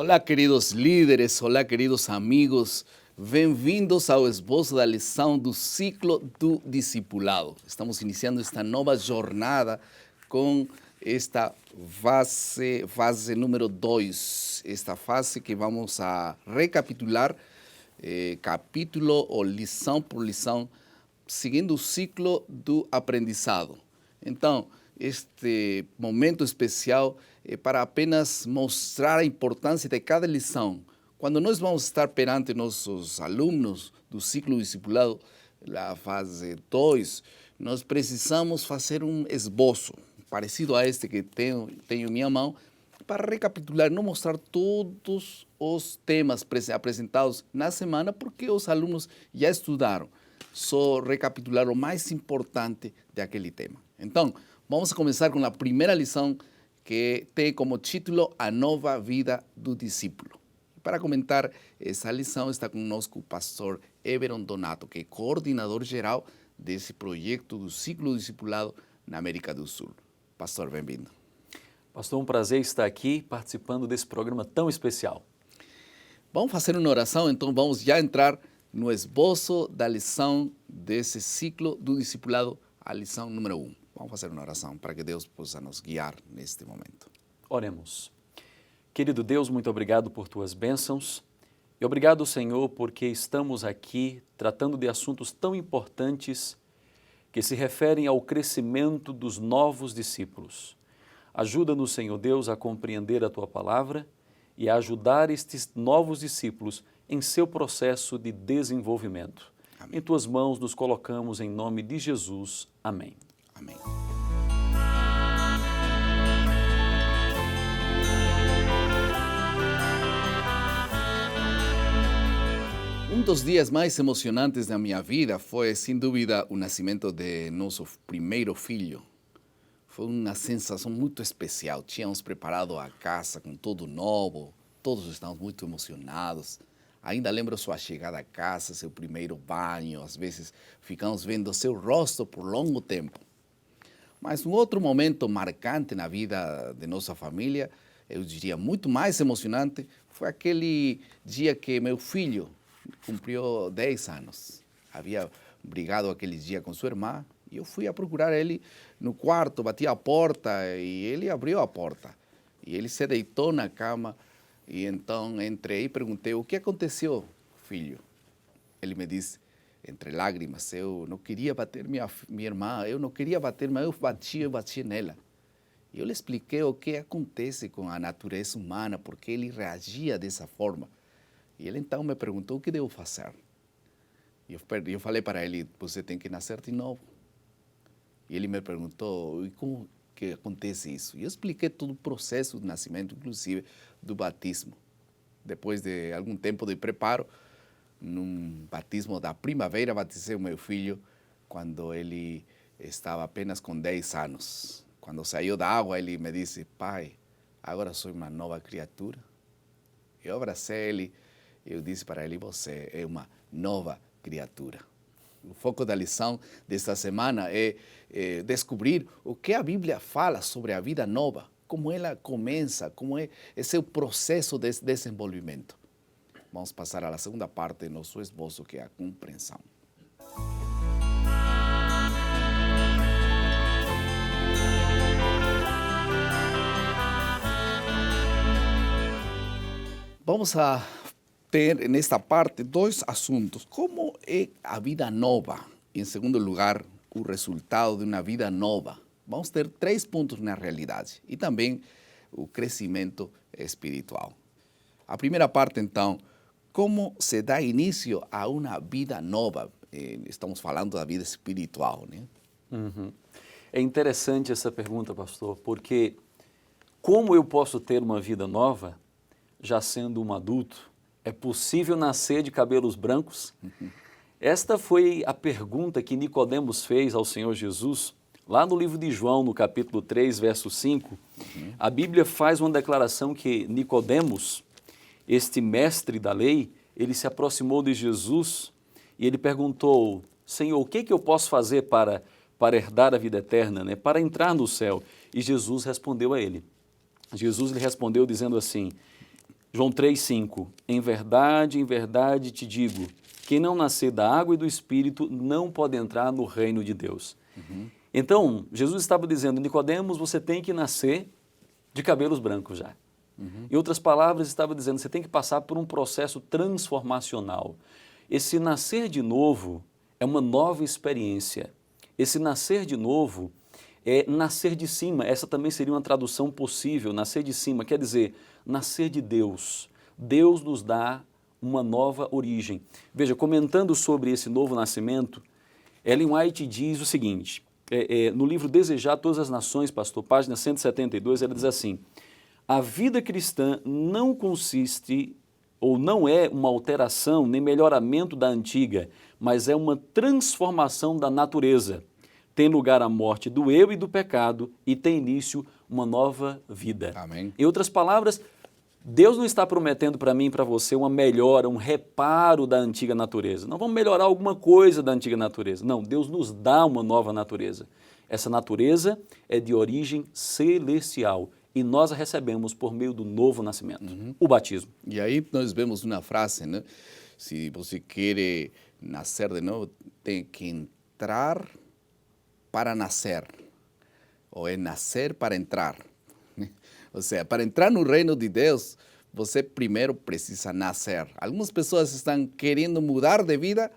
Olá, queridos líderes, olá, queridos amigos, bem-vindos ao esboço da lição do ciclo do discipulado. Estamos iniciando esta nova jornada com esta fase número 2, esta fase que vamos a recapitular capítulo ou lição por lição, seguindo o ciclo do aprendizado. Então, este momento especial é para apenas mostrar a importância de cada lição. Quando nós vamos estar perante nossos alunos do ciclo discipulado, na fase 2, nós precisamos fazer um esboço parecido a este que tenho em minha mão, para recapitular, não mostrar todos os temas apresentados na semana, porque os alunos já estudaram, só recapitular o mais importante daquele tema. Então, vamos começar com a primeira lição, que tem como título A Nova Vida do Discípulo. Para comentar essa lição está conosco o pastor Everon Donato, que é coordenador geral desse projeto do ciclo discipulado na América do Sul. Pastor, bem-vindo. Pastor, um prazer estar aqui participando desse programa tão especial. Vamos fazer uma oração, então vamos já entrar no esboço da lição desse ciclo do discipulado, a lição número 1. Vamos fazer uma oração para que Deus possa nos guiar neste momento. Oremos. Querido Deus, muito obrigado por tuas bênçãos e obrigado, Senhor, porque estamos aqui tratando de assuntos tão importantes que se referem ao crescimento dos novos discípulos. Ajuda-nos, Senhor Deus, a compreender a Tua palavra e a ajudar estes novos discípulos em seu processo de desenvolvimento. Amém. Em Tuas mãos nos colocamos em nome de Jesus. Amém. Amém. Um dos dias mais emocionantes da minha vida foi, sem dúvida, o nascimento de nosso primeiro filho. Foi uma sensação muito especial. Tínhamos preparado a casa com tudo novo, todos estávamos muito emocionados. Ainda lembro sua chegada à casa, seu primeiro banho, às vezes ficamos vendo seu rosto por longo tempo. Mas um outro momento marcante na vida de nossa família, eu diria muito mais emocionante, foi aquele dia que meu filho cumpriu 10 anos. Havia brigado aquele dia com sua irmã e eu fui a procurar ele no quarto, bati a porta e ele abriu a porta. E ele se deitou na cama e então entrei e perguntei: o que aconteceu, filho? Ele me disse, entre lágrimas: eu não queria bater minha irmã, eu não queria bater, mas eu bati nela. E eu lhe expliquei o que acontece com a natureza humana, porque ele reagia dessa forma. E ele então me perguntou: o que devo fazer? E eu falei para ele: você tem que nascer de novo. E ele me perguntou: e como que acontece isso? E eu expliquei todo o processo do nascimento, inclusive do batismo. Depois de algum tempo de preparo, num batismo da primavera, batizei o meu filho quando ele estava apenas com 10 anos. Quando saiu da água, ele me disse: pai, agora sou uma nova criatura. Eu abracei ele e eu disse para ele: você é uma nova criatura. O foco da lição desta semana é descobrir o que a Bíblia fala sobre a vida nova, como ela começa, como é esse processo de desenvolvimento. Vamos passar à segunda parte do nosso esboço, que é a compreensão. Vamos a ter nesta parte dois assuntos. Como é a vida nova? Em segundo lugar, o resultado de uma vida nova. Vamos ter 3 pontos na realidade e também o crescimento espiritual. A primeira parte, então, como se dá início a uma vida nova? Estamos falando da vida espiritual, né? Uhum. É interessante essa pergunta, pastor, porque como eu posso ter uma vida nova já sendo um adulto? É possível nascer de cabelos brancos? Esta foi a pergunta que Nicodemos fez ao Senhor Jesus, lá no livro de João, no capítulo 3, verso 5. A Bíblia faz uma declaração que Nicodemos, este mestre da lei, ele se aproximou de Jesus e ele perguntou: Senhor, o que eu posso fazer para herdar a vida eterna, né? Para entrar no céu? E Jesus respondeu a ele. Jesus lhe respondeu dizendo assim: João 3,5, em verdade te digo, quem não nascer da água e do Espírito não pode entrar no reino de Deus. Então, Jesus estava dizendo, Nicodemos, você tem que nascer de cabelos brancos já. Em outras palavras, estava dizendo, você tem que passar por um processo transformacional. Esse nascer de novo é uma nova experiência. Esse nascer de novo é nascer de cima. Essa também seria uma tradução possível, nascer de cima, quer dizer, nascer de Deus. Deus nos dá uma nova origem. Veja, comentando sobre esse novo nascimento, Ellen White diz o seguinte, no livro Desejar Todas as Nações, pastor, página 172, ela diz assim, a vida cristã não consiste ou não é uma alteração nem melhoramento da antiga, mas é uma transformação da natureza. Tem lugar a morte do eu e do pecado e tem início uma nova vida. Amém. Em outras palavras, Deus não está prometendo para mim e para você uma melhora, um reparo da antiga natureza. Não vamos melhorar alguma coisa da antiga natureza. Não, Deus nos dá uma nova natureza. Essa natureza é de origem celestial e nós a recebemos por meio do novo nascimento, o batismo. E aí nós vemos uma frase, né? Se você quer nascer de novo, tem que entrar para nascer, ou é nascer para entrar. Ou seja, para entrar no reino de Deus, você primeiro precisa nascer. Algumas pessoas estão querendo mudar de vida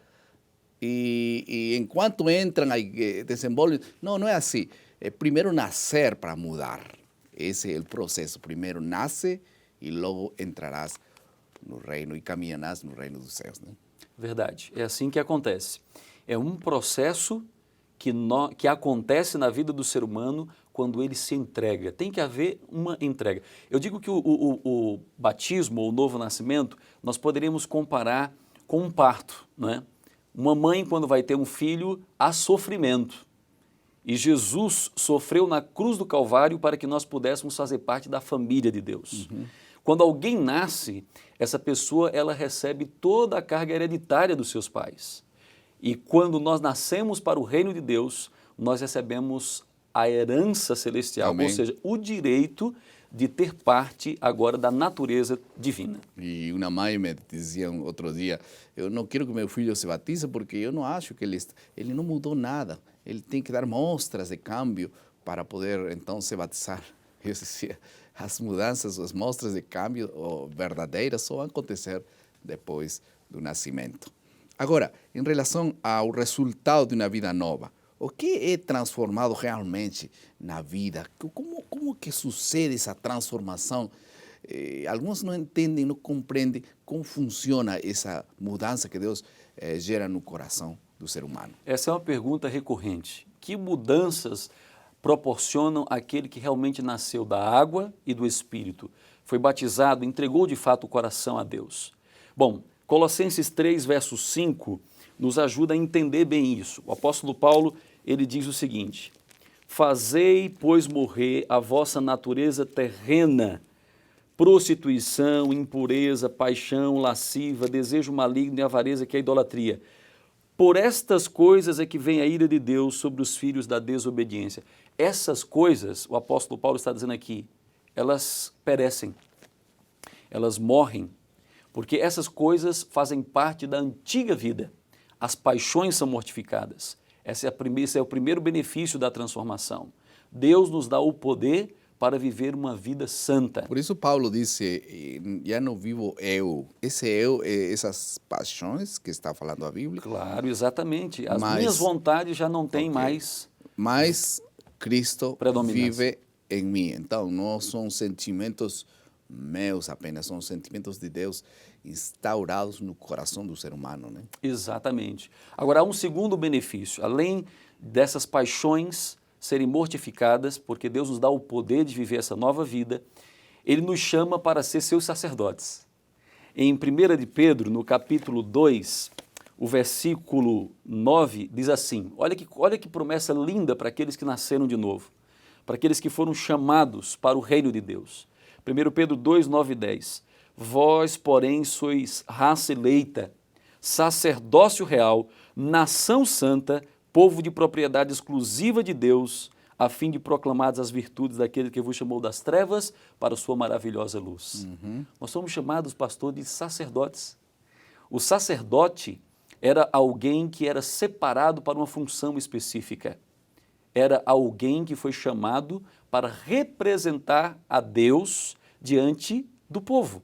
e enquanto entram, aí, desenvolvem. Não, não é assim. É primeiro nascer para mudar. Esse é o processo. Primeiro nasce e logo entrarás no reino e caminharás no reino dos céus. Né? Verdade. É assim que acontece. É um processo que acontece na vida do ser humano quando ele se entrega. Tem que haver uma entrega. Eu digo que o batismo, ou o novo nascimento, nós poderíamos comparar com um parto, né? Uma mãe, quando vai ter um filho, há sofrimento. E Jesus sofreu na cruz do Calvário para que nós pudéssemos fazer parte da família de Deus. Quando alguém nasce, essa pessoa ela recebe toda a carga hereditária dos seus pais. E quando nós nascemos para o reino de Deus, nós recebemos a herança celestial, Amém. ou seja, o direito de ter parte agora da natureza divina. E uma mãe me dizia outro dia, eu não quero que meu filho se batize porque eu não acho que ele não mudou nada. Ele tem que dar mostras de câmbio para poder então se batizar. Eu dizia, as mudanças, as mostras de câmbio verdadeiras só vão acontecer depois do nascimento. Agora, em relação ao resultado de uma vida nova, o que é transformado realmente na vida? Como que sucede essa transformação? Alguns não entendem, não compreendem como funciona essa mudança que Deus gera no coração do ser humano. Essa é uma pergunta recorrente. Que mudanças proporcionam aquele que realmente nasceu da água e do Espírito? Foi batizado, entregou de fato o coração a Deus. Bom, Colossenses 3, verso 5, nos ajuda a entender bem isso. O apóstolo Paulo, ele diz o seguinte, fazei, pois, morrer a vossa natureza terrena, prostituição, impureza, paixão, lasciva, desejo maligno e avareza, que é a idolatria. Por estas coisas é que vem a ira de Deus sobre os filhos da desobediência. Essas coisas, o apóstolo Paulo está dizendo aqui, elas perecem, elas morrem, porque essas coisas fazem parte da antiga vida. As paixões são mortificadas. Esse é o primeiro benefício da transformação. Deus nos dá o poder para viver uma vida santa. Por isso Paulo disse, já não vivo eu. Esse eu, essas paixões que está falando a Bíblia. Claro, exatamente. As minhas vontades já não têm mais. Mas Cristo vive em mim. Então, não são sentimentos meus apenas, são sentimentos de Deus instaurados no coração do ser humano, né? Exatamente. Agora, há um segundo benefício. Além dessas paixões serem mortificadas, porque Deus nos dá o poder de viver essa nova vida, Ele nos chama para ser seus sacerdotes. Em 1 de Pedro, no capítulo 2, o versículo 9, diz assim, olha que promessa linda para aqueles que nasceram de novo, para aqueles que foram chamados para o reino de Deus. 1 Pedro 2, 9 e 10. Vós, porém, sois raça eleita, sacerdócio real, nação santa, povo de propriedade exclusiva de Deus, a fim de proclamadas as virtudes daquele que vos chamou das trevas para a sua maravilhosa luz. Nós somos chamados, pastor, de sacerdotes. O sacerdote era alguém que era separado para uma função específica. Era alguém que foi chamado para representar a Deus diante do povo.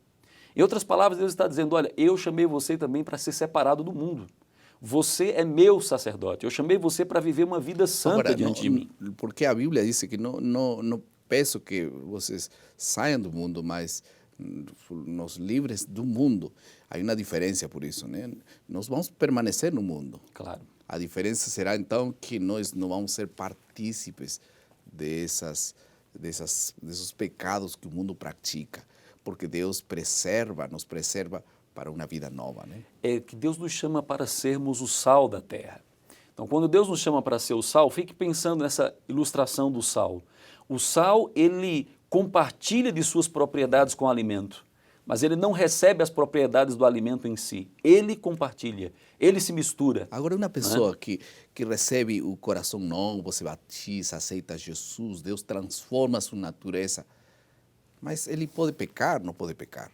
Em outras palavras, Deus está dizendo, olha, eu chamei você também para ser separado do mundo. Você é meu sacerdote. Eu chamei você para viver uma vida santa Agora, diante de mim. porque a Bíblia diz que não peço que vocês saiam do mundo, mas nos livres do mundo. Há uma diferença por isso, né? Nós vamos permanecer no mundo. Claro. A diferença será, então, que nós não vamos ser partícipes desses pecados que o mundo pratica, porque Deus nos preserva para uma vida nova, né? É que Deus nos chama para sermos o sal da terra. Então, quando Deus nos chama para ser o sal, fique pensando nessa ilustração do sal. O sal, ele compartilha de suas propriedades com o alimento, mas ele não recebe as propriedades do alimento em si. Ele compartilha, ele se mistura. Agora, uma pessoa que recebe o coração novo, se batiza, aceita Jesus, Deus transforma a sua natureza, mas ele pode pecar, não pode pecar?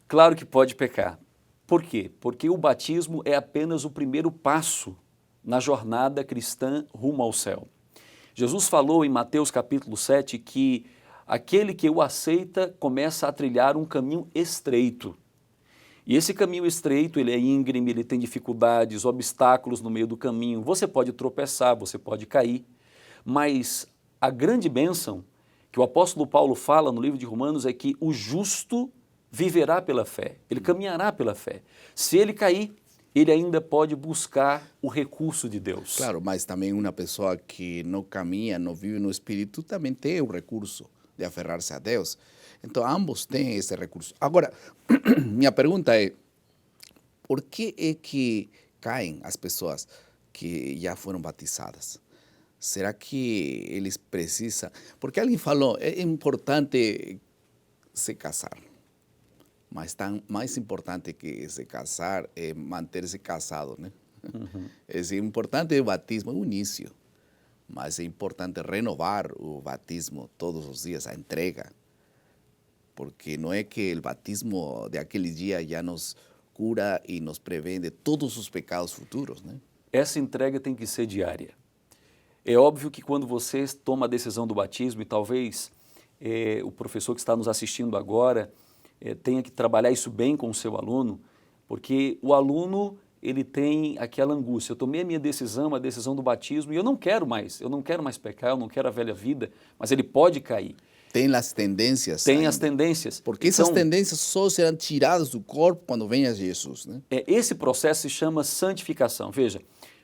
Claro que pode pecar. Por quê? Porque o batismo é apenas o primeiro passo na jornada cristã rumo ao céu. Jesus falou em Mateus capítulo 7 que aquele que o aceita começa a trilhar um caminho estreito. E esse caminho estreito, ele é íngreme, ele tem dificuldades, obstáculos no meio do caminho. Você pode tropeçar, você pode cair, mas a grande bênção que o apóstolo Paulo fala no livro de Romanos é que o justo viverá pela fé, ele caminhará pela fé. Se ele cair, ele ainda pode buscar o recurso de Deus. Claro, mas também uma pessoa que não caminha, não vive no Espírito, também tem o recurso de aferrar-se a Deus. Então, ambos têm esse recurso. Agora, minha pergunta é, por que é que caem as pessoas que já foram batizadas? Será que eles precisam... Porque alguém falou, é importante se casar. Mas mais importante que se casar é manter-se casado, né? É importante o batismo, o início, mas é importante renovar o batismo todos os dias, a entrega, porque não é que o batismo de aquele dia já nos cura e nos previne de todos os pecados futuros, né? Essa entrega tem que ser diária. É óbvio que quando você toma a decisão do batismo, e talvez o professor que está nos assistindo agora tenha que trabalhar isso bem com o seu aluno, porque o aluno, ele tem aquela angústia, eu tomei a minha decisão, a decisão do batismo, e eu não quero mais pecar, eu não quero a velha vida, mas ele pode cair. Tem as tendências. Tem as tendências. Porque essas tendências só serão tiradas do corpo quando venha Jesus, né? Esse processo se chama santificação. Veja,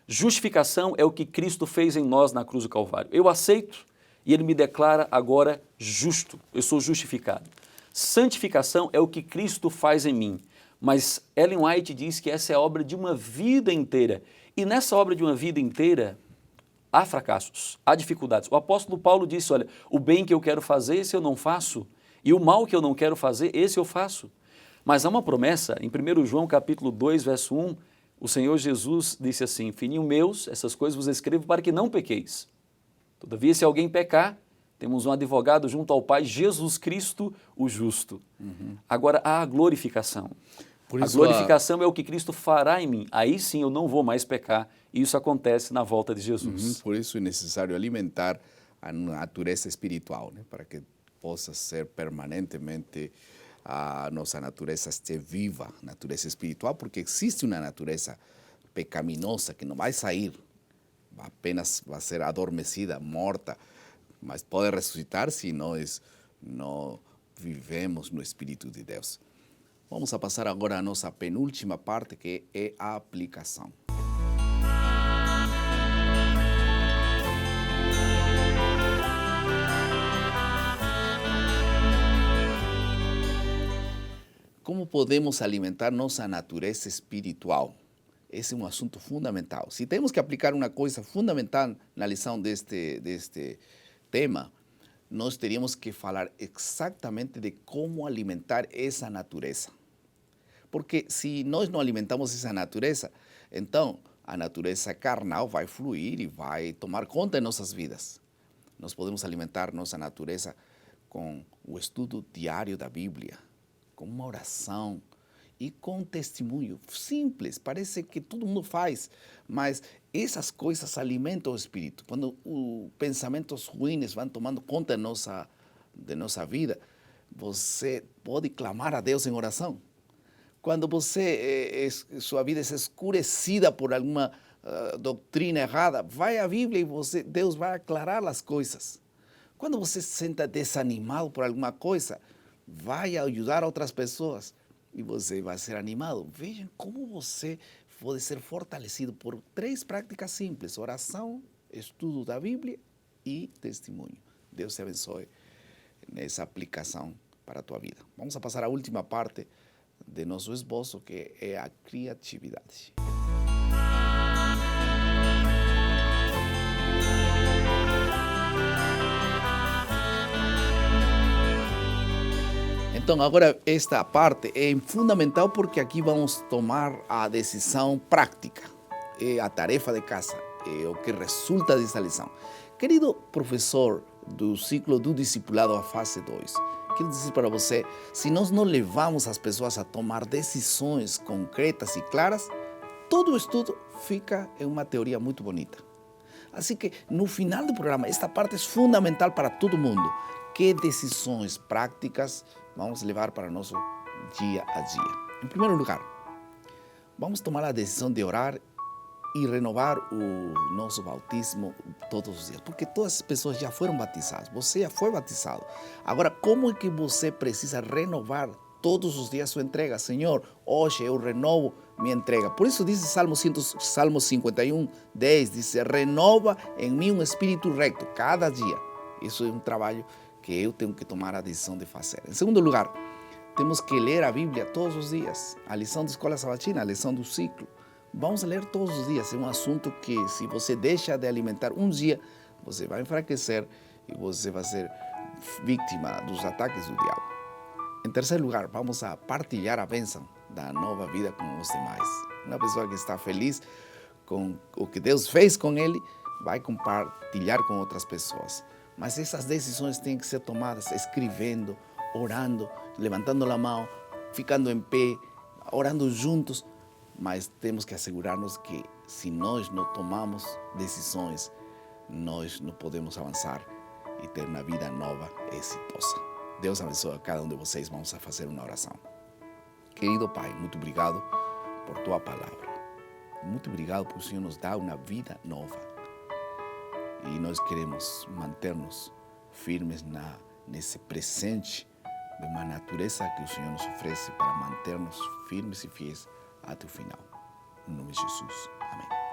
justificação é o que Cristo fez em nós na cruz do Calvário. Eu aceito e ele me declara agora justo, eu sou justificado. Santificação é o que Cristo faz em mim, mas Ellen White diz que essa é a obra de uma vida inteira. E nessa obra de uma vida inteira, há fracassos, há dificuldades. O apóstolo Paulo disse, olha, o bem que eu quero fazer, esse eu não faço, e o mal que eu não quero fazer, esse eu faço. Mas há uma promessa, em 1 João capítulo 2, verso 1, o Senhor Jesus disse assim, filhinhos meus, essas coisas vos escrevo para que não pequeis. Todavia, se alguém pecar, temos um advogado junto ao Pai, Jesus Cristo, o justo. Agora, há a glorificação. A glorificação é o que Cristo fará em mim. Aí sim eu não vou mais pecar. E isso acontece na volta de Jesus. Por isso é necessário alimentar a natureza espiritual, né? Para que possa ser permanentemente a nossa natureza esteja viva, natureza espiritual, porque existe uma natureza pecaminosa que não vai sair, apenas vai ser adormecida, morta, mas pode ressuscitar se nós não vivemos no Espírito de Deus. Vamos a passar agora à nossa penúltima parte, que é a aplicação. Como podemos alimentar nossa natureza espiritual? Esse é um assunto fundamental. Se temos que aplicar uma coisa fundamental na lição deste tema, nós teríamos que falar exatamente de como alimentar essa natureza. Porque se nós não alimentamos essa natureza, então a natureza carnal vai fluir e vai tomar conta de nossas vidas. Nós podemos alimentar nossa natureza com o estudo diário da Bíblia, com uma oração e com um testemunho simples. Parece que todo mundo faz, mas essas coisas alimentam o espírito. Quando os pensamentos ruins vão tomando conta de nossa vida, você pode clamar a Deus em oração. Quando sua vida é escurecida por alguma doutrina errada, vai à Bíblia e Deus vai aclarar as coisas. Quando você se senta desanimado por alguma coisa, vai ajudar outras pessoas e você vai ser animado. Vejam como você pode ser fortalecido por 3 práticas simples: oração, estudo da Bíblia e testemunho. Deus te abençoe nessa aplicação para a tua vida. Vamos a passar à última parte de nosso esboço, que é a criatividade. Então, agora esta parte é fundamental porque aqui vamos tomar a decisão prática, é a tarefa de casa, é o que resulta dessa lição. Querido professor do ciclo do discipulado à fase 2, quero dizer para você, se nós não levamos as pessoas a tomar decisões concretas e claras, todo o estudo fica em uma teoria muito bonita. Assim que, no final do programa, esta parte é fundamental para todo mundo. Que decisões práticas vamos levar para o nosso dia a dia? Em primeiro lugar, vamos tomar a decisão de orar e renovar o nosso bautismo todos os dias, porque todas as pessoas já foram batizadas, você já foi batizado. Agora, como é que você precisa renovar todos os dias sua entrega? Senhor, hoje eu renovo minha entrega. Por isso diz Salmo 51, 10, diz: renova em mim um espírito recto cada dia. Isso é um trabalho que eu tenho que tomar a decisão de fazer. Em segundo lugar, temos que ler a Bíblia todos os dias. A lição de escola sabatina, a lição do ciclo. Vamos ler todos os dias. É um assunto que, se você deixa de alimentar um dia, você vai enfraquecer e você vai ser vítima dos ataques do diabo. Em terceiro lugar, vamos a partilhar a bênção da nova vida com os demais. Uma pessoa que está feliz com o que Deus fez com ele, vai compartilhar com outras pessoas. Mas essas decisões têm que ser tomadas escrevendo, orando, levantando a mão, ficando em pé, orando juntos. Mas temos que assegurar-nos que, se nós não tomamos decisões, nós não podemos avançar e ter uma vida nova e exitosa. Deus abençoe a cada um de vocês. Vamos a fazer uma oração. Querido Pai, muito obrigado por Tua palavra. Muito obrigado por o Senhor nos dar uma vida nova. E nós queremos manter-nos firmes nesse presente de uma natureza que o Senhor nos oferece para manter-nos firmes e fiéis até o final. Em nome de Jesus. Amém.